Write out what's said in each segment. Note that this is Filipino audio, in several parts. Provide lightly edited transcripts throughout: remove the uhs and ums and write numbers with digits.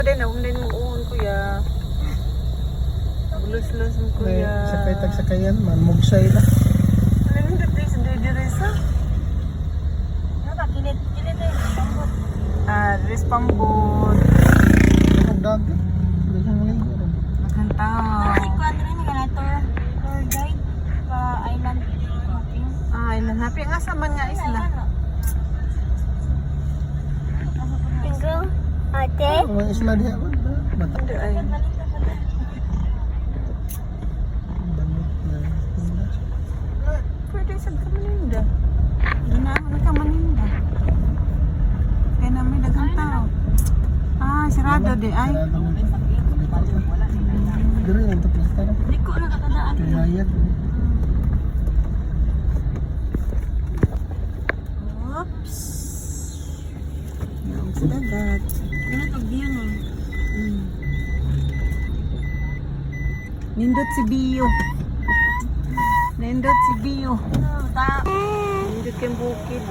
Din mo uon kuya. Bulos-los mo kuya. Sakay-sakayan man, mugsay na. Ano yung dati sa Dirisa? Kilit eh. Pambot. Res pambot. Ang dami. Daghang ligo ron. Maghantaw. Ikuan rin nga na tour guide pa island hopping. Ilan happy nga sa man nga isla. Tinggal ate. Ang isla diha ba? Mata. Hindi ay. Banot na. Pwede sa kamaninda. Ano ka maninda? Kaya namin daghang tao. Sarado di ay. Diri ang tapos tara. Di ko nakakadaan. Kayayat. Oops. Ang dagat. Ano to view ni? Nindot si Bio. Nindot si Bio. Ta. Nindot kang bukid.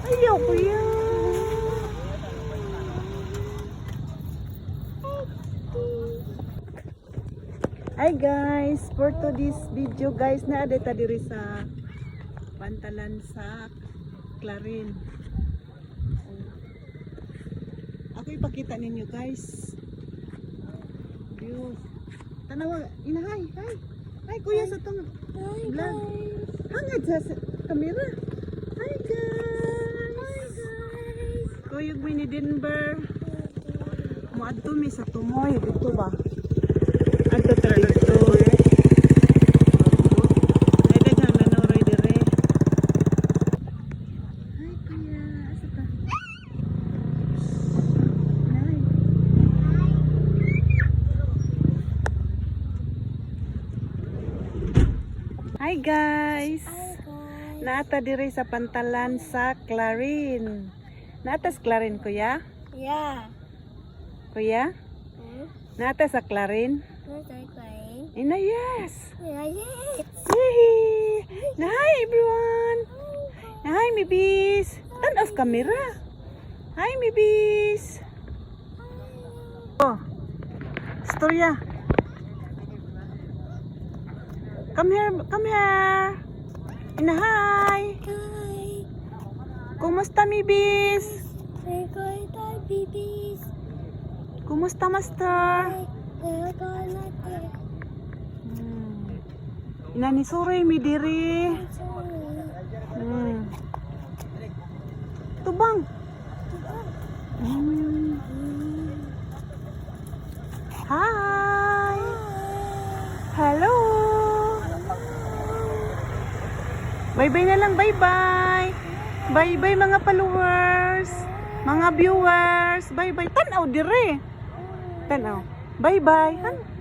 Ayaw kuya. Hi guys, for today's video guys, naadeta diri sa Pantalan sa Clarin. Ako ipakita ninyo guys. View. Tanawa, inahay, hi. Hi kuya sa tong vlog. Hangad sa kamera. Hi guys. Kuyog mi ni Denver. Muadto mi sa Tumoy dito ba? Adto tara dito. Ay daghang nanoroy dire. Hi kuya, asa ka? Hi. Hi guys. Naata dire sa Pantalan sa Clarin. Naata sa Clarin kuya? Yeah. Kuya? Naata sa Clarin? What's I playing? Ina yes. Yeah, yes. Yay! Na hi everyone. Na hi mibis. Turn off camera. Hi mibis. Oh. Storya. Come here, come here. Ina hi. Hi. Kumusta mibis? We're going to babies. Kumusta master? We're going to Ina ni sore mi diri. Tubang. Hi. Hello. Bye-bye na lang, bye-bye. Bye-bye mga followers, mga viewers. Bye-bye. Tanaw dire. Tanaw. Bye-bye.